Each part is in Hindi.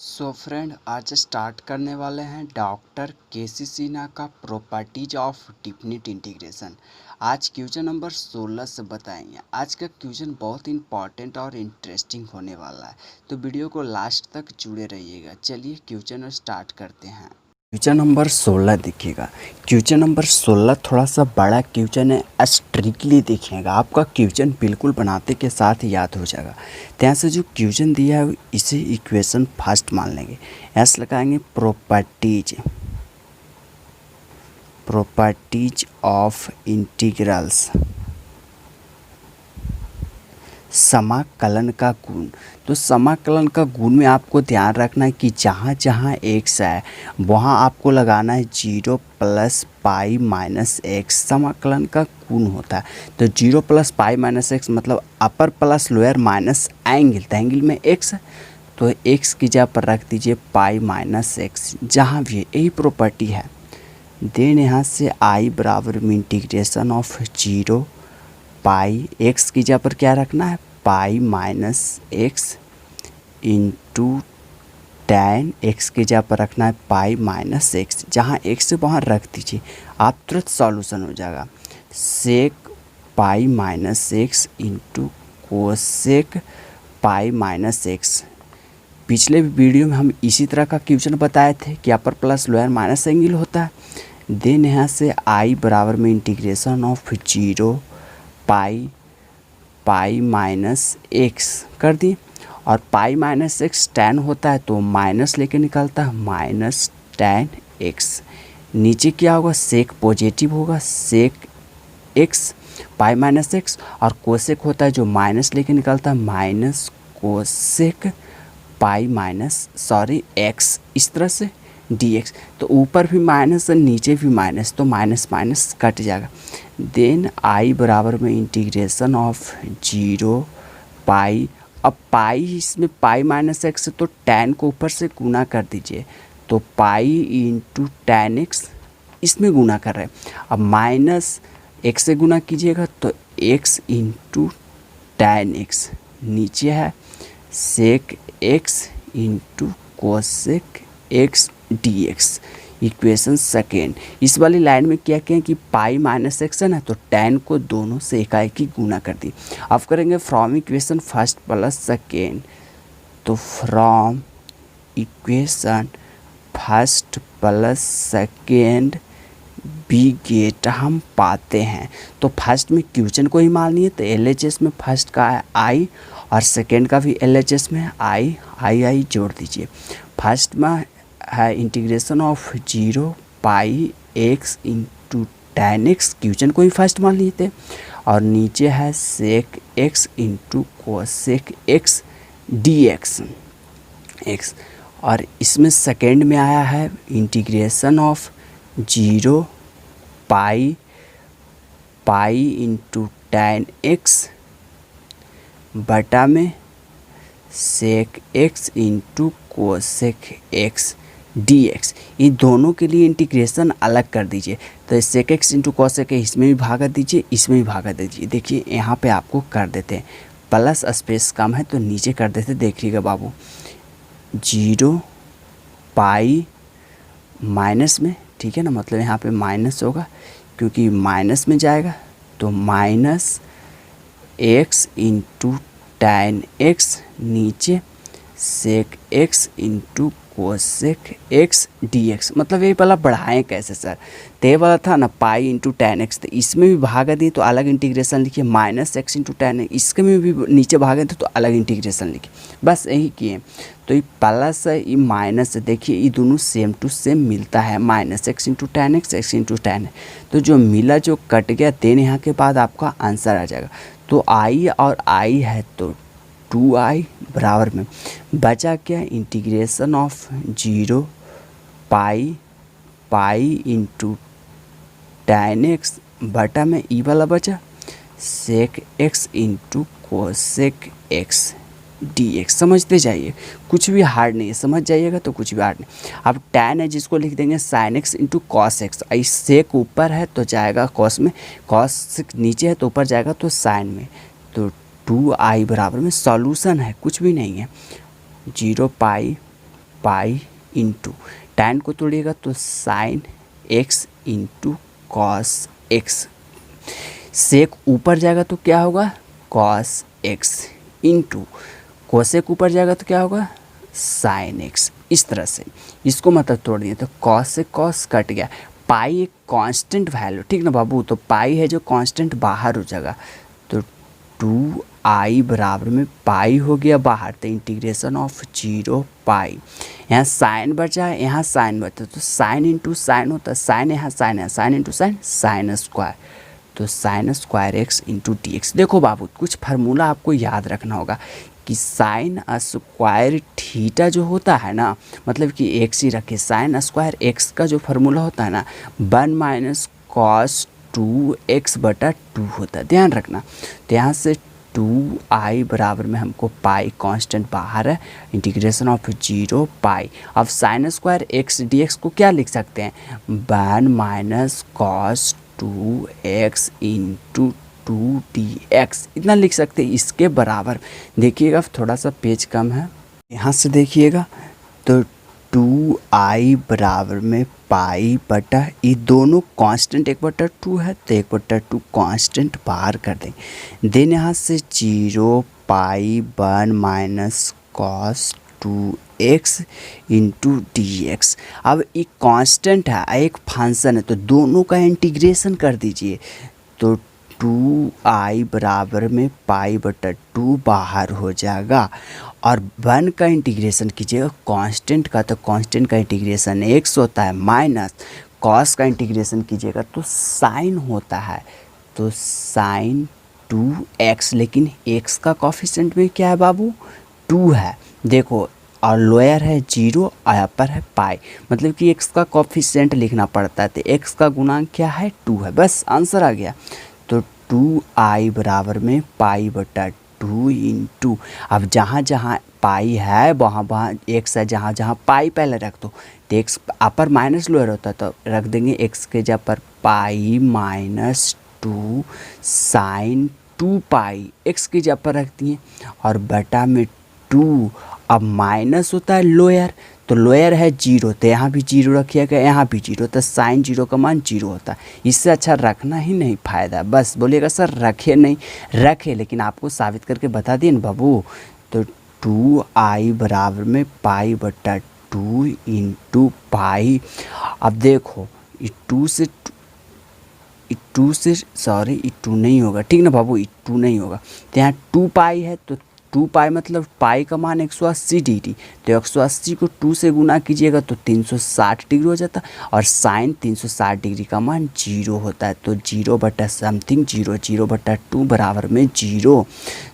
सो फ्रेंड, आज स्टार्ट करने वाले हैं डॉक्टर केसी सिन्हा का प्रॉपर्टीज ऑफ डेफिनिट इंटीग्रेशन। आज क्वेश्चन नंबर 16 से बताएंगे। आज का क्वेश्चन बहुत इंपॉर्टेंट और इंटरेस्टिंग होने वाला है, तो वीडियो को लास्ट तक जुड़े रहिएगा। चलिए क्वेश्चन स्टार्ट करते हैं। क्वेश्चन नंबर 16 देखिएगा। क्वेश्चन नंबर 16 थोड़ा सा बड़ा क्वेश्चन है, स्ट्रिक्टली देखिएगा, आपका क्वेश्चन बिल्कुल बनाते के साथ याद हो जाएगा। तो यहाँ से जो क्वेश्चन दिया है इसे इक्वेशन फर्स्ट मान लेंगे। ऐसे लगाएंगे प्रॉपर्टीज ऑफ इंटीग्रल्स, समाकलन का गुण। तो समाकलन का गुण में आपको ध्यान रखना है कि जहाँ जहाँ एक्स है वहाँ आपको लगाना है 0 + पाई माइनस एक्स। समाकलन का गुण होता है तो 0 + पाई माइनस एक्स मतलब अपर प्लस लोअर माइनस एंगल, तो एंगल में एक्स है तो एक्स की जगह पर रख दीजिए पाई माइनस एक्स, जहाँ भी यही प्रॉपर्टी है। देन यहाँ से आई बराबर में इंटीग्रेशन ऑफ 0 पाई एक्स की जगह पर क्या रखना है pi minus x into tan x की जगह पर रखना है पाई माइनस एक्स, जहाँ एक्स से वहाँ रख दीजिए, आप तुरंत सॉल्यूशन हो जाएगा। Sec pi minus x into cosec pi minus x. पिछले वीडियो में हम इसी तरह का क्वेश्चन बताए थे कि upper plus lower minus angle होता है। देन यहाँ से आई बराबर में integration of 0 pi minus x कर दी, और पाई माइनस एक्स टैन होता है तो माइनस लेके निकलता है माइनस टैन एक्स। नीचे क्या होगा सेक पॉजिटिव होगा, sec x pi minus x, और कोसेक होता है जो माइनस लेके निकलता है minus cosec pi minus x, इस तरह से dx। तो ऊपर भी माइनस और नीचे भी माइनस, तो माइनस माइनस कट जाएगा। देन आई बराबर में इंटीग्रेशन ऑफ 0 पाई, अब पाई इसमें पाई माइनस एक्स तो टैन को ऊपर से गुना कर दीजिए, तो पाई इंटू टैन एक्स इसमें गुना कर रहे हैं। अब माइनस एक्स से गुना कीजिएगा तो एक्स इंटू टैन एक्स, नीचे है sec x into cosec x dx। Equation second, इस वाली लाइन में क्या कहें कि पाई माइनस एक्स है ना, तो टैन को दोनों से एकाएकी गुना कर दी। अब करेंगे from equation first plus second, तो from equation first plus second we get हम पाते हैं। तो फर्स्ट में क्वेश्चन को ही माननी है, तो LHS में फर्स्ट का है आई और सेकेंड का भी LHS में है आई जोड़ दीजिए। फर्स्ट में है integration of 0 pi x into tan x, question को ही फर्स्ट मान लिए थे, और नीचे है sec x into cosec x dx x, और इसमें सेकेंड में आया है integration of 0 pi into tan x बटा में sec x into cosec x dx। ये दोनों के लिए इंटीग्रेशन अलग कर दीजिए, तो सेक एक्स इंटू कोसेक इसमें भी भागा दीजिए, इसमें भी भागा दीजिए। देखिए यहाँ पे आपको कर देते हैं, प्लस स्पेस कम है तो नीचे कर देते, देखिएगा बाबू 0 पाई माइनस में, ठीक है ना, मतलब यहाँ पे माइनस होगा क्योंकि माइनस में जाएगा, तो minus x into tan x, नीचे sec x into cosec x dx। मतलब ये वाला बढ़ाएं कैसे सर, तो ये वाला था ना पाई इंटू टैन एक्स, तो इसमें भी भागा दिए तो अलग इंटीग्रेशन लिखिए, minus x into tan x इसके में भी नीचे भागे थे तो अलग इंटीग्रेशन लिखिए, बस यही किए। तो ये प्लस है ये माइनस है, देखिए ये दोनों सेम टू सेम मिलता है, minus x into tan x into tan, तो जो मिला जो कट गया, देन यहाँ के बाद आपका आंसर आ जाएगा। तो आई और आई है तो 2i बराबर में बचा क्या integration of 0 pi into tan x बटा में ई वाला बचा sec x into cosec x dx। समझते जाइए, कुछ भी हार्ड नहीं है, समझ जाइएगा तो कुछ भी हार्ड नहीं। अब टैन है जिसको लिख देंगे sign x into cos x, इस सेक ऊपर है तो जाएगा कॉस में, कॉस नीचे है तो ऊपर जाएगा तो साइन में, तो 2i बराबर में सॉल्यूशन है, कुछ भी नहीं है 0 पाई इंटू टैन को तोड़िएगा तो sine x into cos x. Sec ऊपर जाएगा तो क्या होगा कॉस एक्स इंटू कोसेक ऊपर जाएगा तो क्या होगा साइन एक्स। इस तरह से इसको मतलब तोड़ दिए तो कॉस से कॉस कट गया। पाई एक कांस्टेंट वैल्यू, ठीक ना बाबू, तो पाई है जो कांस्टेंट बाहर हो जाएगा तो 2i बराबर में पाई हो गया बाहर, तो इंटीग्रेशन ऑफ 0 पाई। यहाँ साइन बचा है, यहाँ साइन बचा तो साइन इंटू साइन होता है, साइन यहाँ साइन है, sine into sine sine square, तो sine square x into d x. देखो बाबू कुछ फार्मूला आपको याद रखना होगा कि साइन स्क्वायर थीटा जो होता है ना, मतलब कि एक्स ही रखे, साइन स्क्वायर एक्स का जो फार्मूला होता है ना 1 माइनस कॉस 2x बटा 2 होता है, ध्यान रखना। तो यहाँ से 2i बराबर में हमको पाई कांस्टेंट बाहर है, इंटीग्रेशन ऑफ 0 पाई। अब sign square x D x को क्या लिख सकते हैं 1 minus cos 2x into 2dx, इतना लिख सकते हैं। इसके बराबर देखिएगा थोड़ा सा पेज कम है, यहाँ से देखिएगा तो 2i बराबर में पाई बटा ये दोनों कांस्टेंट 1/2 है तो 1/2 कांस्टेंट बाहर कर देंगे। देन यहाँ से 0 पाई 1 minus cos 2x into d x. अब एक कांस्टेंट है एक फंक्शन है तो दोनों का इंटीग्रेशन कर दीजिए तो 2i बराबर में पाई बटा 2 बाहर हो जाएगा और 1 का इंटीग्रेशन कीजिएगा कांस्टेंट का तो कांस्टेंट का इंटीग्रेशन x होता है, माइनस कॉस का इंटीग्रेशन कीजिएगा तो साइन होता है तो साइन 2x, लेकिन x का कोफिशिएंट में क्या है बाबू 2 है देखो, और लोअर है 0 और अपर है पाई, मतलब कि x का कोफिशिएंट लिखना पड़ता है तो x का गुणांक क्या है 2 है, बस आंसर आ गया। तो 2i बराबर में पाई बटा 2 इंटू, अब जहाँ जहाँ पाई है वहाँ वहाँ एक्स है, जहाँ जहाँ पाई पहले रख दो तो एक्स अपर माइनस लोअर होता है तो रख देंगे एक्स के जगह पर पाई माइनस 2 साइन 2 पाई, एक्स की जगह पर रख दिए और बटा में 2। अब माइनस होता है लोअर तो लोअर है 0 तो यहाँ भी 0 रखिएगा, यहाँ भी 0 तो साइन 0 का मान 0 होता है। इससे अच्छा रखना ही नहीं फ़ायदा, बस बोलिएगा सर रखे नहीं रखे, लेकिन आपको साबित करके बता दिए ना बाबू। तो 2i बराबर में पाई बटा 2 इंटू पाई। अब देखो ये 2 से सॉरी ये 2 नहीं होगा, ठीक ना बाबू, ये 2 नहीं होगा तो यहाँ 2 पाई है तो 2 पाई मतलब पाई का मान 180 डिग्री, तो 180 को 2 से गुना कीजिएगा तो 360 डिग्री हो जाता और साइन 360 डिग्री का मान 0 होता है तो 0 बटा समथिंग 0, 0 बटा 2 बराबर में 0।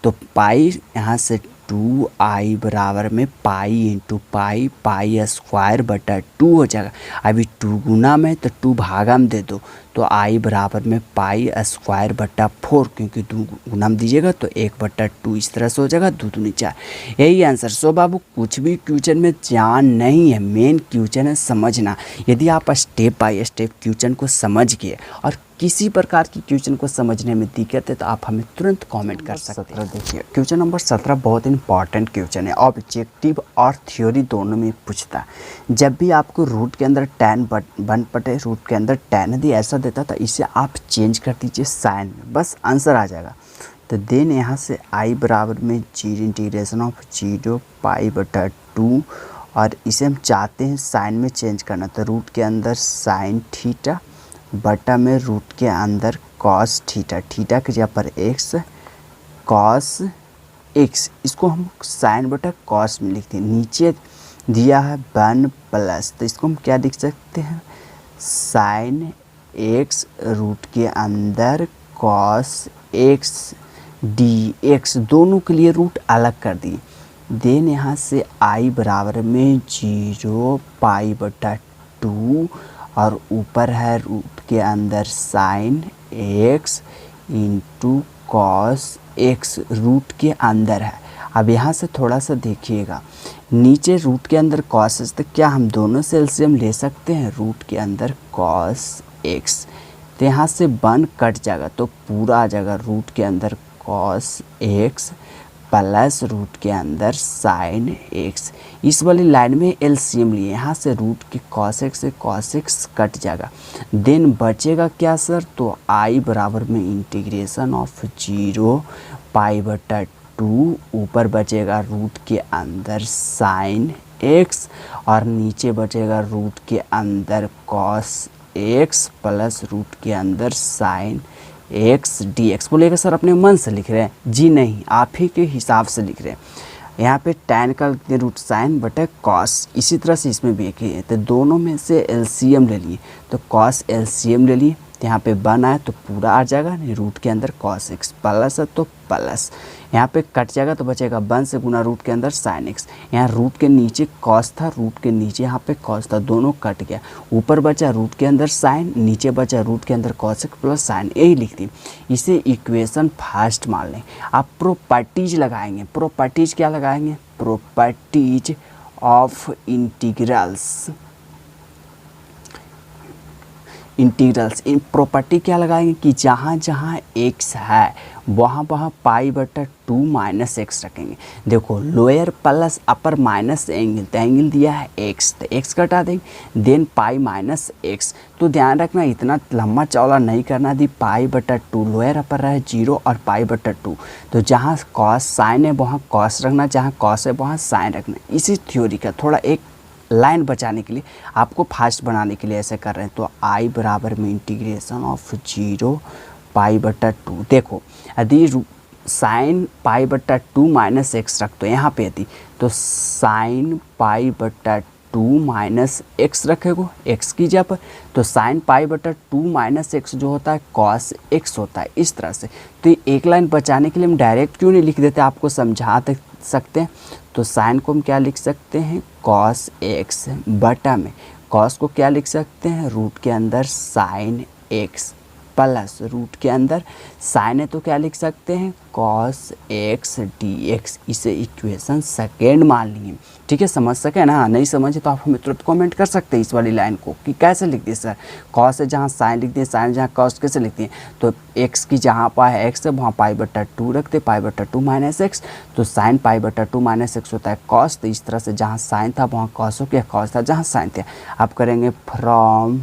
तो पाई यहाँ से 2i बराबर में pi into pi, pi square बटा 2 हो जाएगा। अभी 2 गुना में तो 2 भागा में दे दो तो i बराबर में पाई स्क्वायर बटा 4, क्योंकि 2 गुना में दीजिएगा तो 1/2 इस तरह से हो जाएगा, 2 दूनी 4, यही आंसर। सो बाबू कुछ भी क्वेश्चन में जान नहीं है, मेन क्वेश्चन है समझना। यदि आप स्टेप बाय स्टेप क्वेश्चन को समझ गए और किसी प्रकार की क्वेश्चन को समझने में दिक्कत है तो आप हमें तुरंत कमेंट कर सकते हैं। देखिए क्वेश्चन नंबर 17 बहुत इंपॉर्टेंट क्वेश्चन है, ऑब्जेक्टिव और थ्योरी दोनों में पूछता है। जब भी आपको रूट के अंदर tan 1/, रूट के अंदर tan यदि ऐसा देता तो इसे आप चेंज कर दीजिए साइन में, बस आंसर आ जाएगा। तो देन यहाँ से i बराबर में 0 इंटीग्रेशन ऑफ 0 पाई बटा 2 और इसे हम चाहते हैं साइन में चेंज करना तो रूट के अंदर साइन थीटा बटा में रूट के अंदर कॉस थीटा, थीटा की जगह पर x कॉस x, इसको हम साइन बटा कॉस में लिखते हैं। नीचे दिया है 1 प्लस तो इसको हम क्या लिख सकते हैं साइन x रूट के अंदर कॉस x dx, दोनों के लिए रूट अलग कर दिए। देन यहाँ से i बराबर में 0 पाई बटा 2 और ऊपर है रूट के अंदर sine x into cos x, रूट के अंदर है। अब यहाँ से थोड़ा सा देखिएगा नीचे रूट के अंदर कॉस x, तो क्या हम दोनों से एलसीएम ले सकते हैं रूट के अंदर कॉस x, तो यहाँ से 1 कट जाएगा तो पूरा आ जाएगा रूट के अंदर कॉस x प्लस रूट के अंदर साइन एक्स। इस वाली लाइन में एलसीएम लिए, यहाँ से रूट के कॉस एक्स से कॉस एक्स कट जाएगा, देन बचेगा क्या सर, तो आई बराबर में इंटीग्रेशन ऑफ 0 पाई बटा 2, ऊपर बचेगा रूट के अंदर साइन एक्स और नीचे बचेगा रूट के अंदर कॉस एक्स प्लस रूट के अंदर साइन एक्स डी एक्स। बोलेगा सर अपने मन से लिख रहे हैं, जी नहीं, आप ही के हिसाब से लिख रहे हैं। यहाँ पे tan का लिखते हैं रूट साइन बटे कॉस, इसी तरह से इसमें भी एक ही है, तो दोनों में से एलसीएम ले लिए, तो कॉस एलसीएम ले लिए, तो यहाँ पे 1 आए तो पूरा आ जाएगा, नहीं रूट के अंदर कॉस एक्स प्लस है तो प्लस, यहाँ पे कट जाएगा तो बचेगा 1 से गुना रूट के अंदर साइन एक्स। यहाँ रूट के नीचे कॉस था, रूट के नीचे यहाँ पे कॉस था, दोनों कट गया, ऊपर बचा रूट के अंदर साइन, नीचे बचा रूट के अंदर कॉस एक्स प्लस साइन, यही लिख दी। इसे इक्वेशन फर्स्ट मान लें। आप प्रॉपर्टीज लगाएंगे, प्रॉपर्टीज क्या लगाएंगे, properties of integrals, integrals in property क्या लगाएंगे कि जहाँ जहाँ x है वहाँ वहाँ पाई बटा 2 माइनस एक्स रखेंगे। देखो लोअर प्लस अपर माइनस एंगल, तो एंगल दिया है x, तो x कटा देंगे, देन पाई माइनस एक्स। तो ध्यान रखना इतना लंबा चौड़ा नहीं करना, दी पाई बटा 2 लोअर अपर रहे 0 और पाई बटा 2, तो जहाँ कॉस साइन है वहाँ कॉस रखना, जहाँ कॉस है वहाँ साइन रखना। इसी थ्योरी का थोड़ा एक लाइन बचाने के लिए, आपको फास्ट बनाने के लिए ऐसे कर रहे हैं। तो आई बराबर में इंटीग्रेशन ऑफ 0 पाई बटा 2। देखो यदि साइन पाई बटा 2 माइनस एक्स रख दो यहाँ पे, यदि तो साइन पाई बटा 2 माइनस एक्स रखेगो एक्स की जगह पर, तो साइन पाई बटा 2 माइनस एक्स जो होता है कॉस एक्स होता है, इस तरह से। तो ये एक लाइन बचाने के लिए हम डायरेक्ट क्यों नहीं लिख देते, आपको समझा सकते हैं। तो साइन को हम क्या लिख सकते हैं, कॉस एक्स बटा में कॉस को क्या लिख सकते हैं, रूट के अंदर साइन एक्स प्लस रूट के अंदर साइन है तो क्या लिख सकते हैं, कॉस एक्स डी एक्स। इसे इक्वेशन सेकेंड मान लिए, ठीक है, समझ सके ना। नहीं समझे तो आप हमें तुरंत कमेंट कर सकते हैं इस वाली लाइन को कि कैसे लिख दिए सर, कॉस है जहाँ साइन लिख दिए, साइन जहाँ कॉस कैसे लिखते हैं। तो एक्स की जहाँ पाई है एक्स है वहाँ पाई बटा 2 रखते, पाई बटा 2 माइनस एक्स, तो साइन पाई बटा 2 माइनस एक्स होता है कॉस। तो इस तरह से जहाँ साइन था वहाँ कॉस हो गया, कॉस था जहाँ साइन था। आप करेंगे from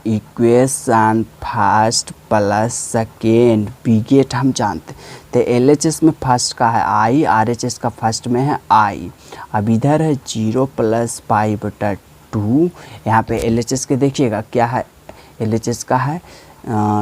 equation first plus second, we get हम जानते, तो LHS में फर्स्ट का है आई, RHS का फर्स्ट में है आई। अब इधर है 0 प्लस पाई बटा 2, यहाँ पे LHS के देखिएगा क्या है, LHS का है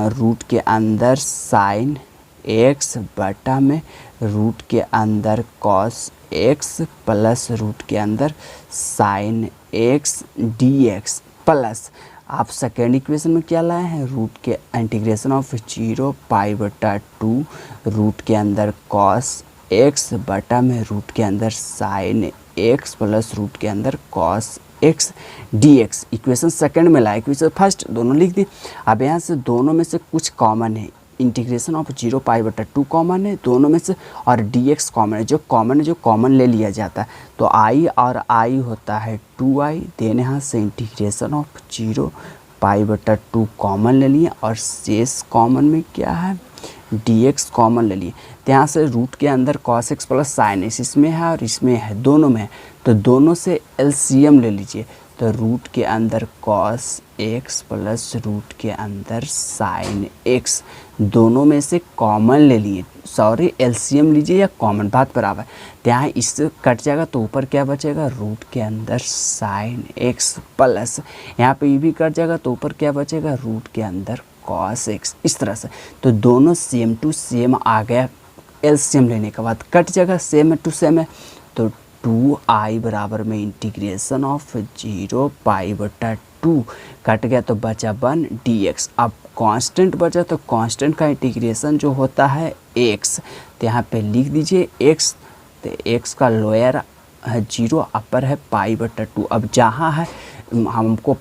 रूट के अंदर साइन एक्स बटा में रूट के अंदर कॉस एक्स प्लस रूट के अंदर sine x D x plus, आप सेकेंड इक्वेशन में क्या लाए हैं, रूट के इंटीग्रेशन ऑफ 0 पाई बटा 2 रूट के अंदर कॉस एक्स बटा में रूट के अंदर साइन एक्स प्लस रूट के अंदर cos x D x. Equation second में लाए, इक्वेशन फर्स्ट दोनों लिख दी। अब यहाँ से दोनों में से कुछ कॉमन है, इंटीग्रेशन ऑफ 0 पाई बटा 2 कॉमन है दोनों में से, और डी एक्स कॉमन है, जो कॉमन है जो कॉमन ले लिया जाता है। तो आई और आई होता है 2i, देन यहाँ से इंटीग्रेशन ऑफ 0 पाई बटा 2 कॉमन ले लिए, और शेष कॉमन में क्या है, डी एक्स कॉमन ले लिए। तो यहाँ से रूट के अंदर cos x plus sine x इसमें है और इसमें है, दोनों में है, तो दोनों से एलसीएम ले लीजिए। तो रूट के अंदर कॉस एक्स प्लस रूट के अंदर साइन एक्स, दोनों में से कॉमन ले लिए, सॉरी एलसीएम लीजिए या कॉमन, बात बराबर। तो यहाँ इससे कट जाएगा तो ऊपर क्या बचेगा, रूट के अंदर साइन एक्स प्लस, यहाँ पे ये भी कट जाएगा तो ऊपर क्या बचेगा, रूट के अंदर कॉस एक्स, इस तरह से। तो दोनों सेम टू सेम आ गया, एलसीएम लेने के बाद कट जाएगा, सेम टू सेम है। तो 2i बराबर में इंटीग्रेशन ऑफ 0 पाई बटा 2 कट गया तो बचा 1 dx। अब कांस्टेंट बचा तो कांस्टेंट का इंटीग्रेशन जो होता है x, तो यहाँ पे लिख दीजिए x, तो x का लोअर है 0, अपर है पाई बटा 2। अब जहाँ है हमको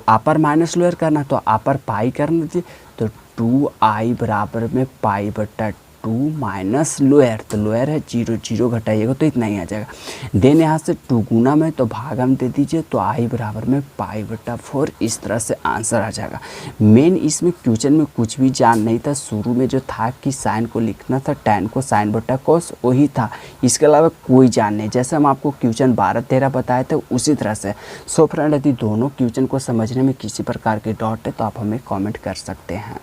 अपर माइनस लोअर करना, तो अपर पाई करना दीजिए, तो 2i बराबर में पाई बटा 2 माइनस लोअर, तो लोअर है 0, 0 घटाइएगा तो इतना ही आ जाएगा। देन यहाँ से 2 गुना में तो भागा में दे दीजिए, तो आई बराबर में π/4। इस तरह से आंसर आ जाएगा। मेन इसमें क्वेश्चन में कुछ भी जान नहीं था, शुरू में जो था कि साइन को लिखना था tan को sin/cos, वही था, इसके अलावा कोई जान नहीं। जैसे हम आपको क्वेश्चन 12-13 बताए थे उसी तरह से। सो फ्रेंड, यदि दोनों क्वेश्चन को समझने में किसी प्रकार के डाउट है तो आप हमें कमेंट कर सकते हैं।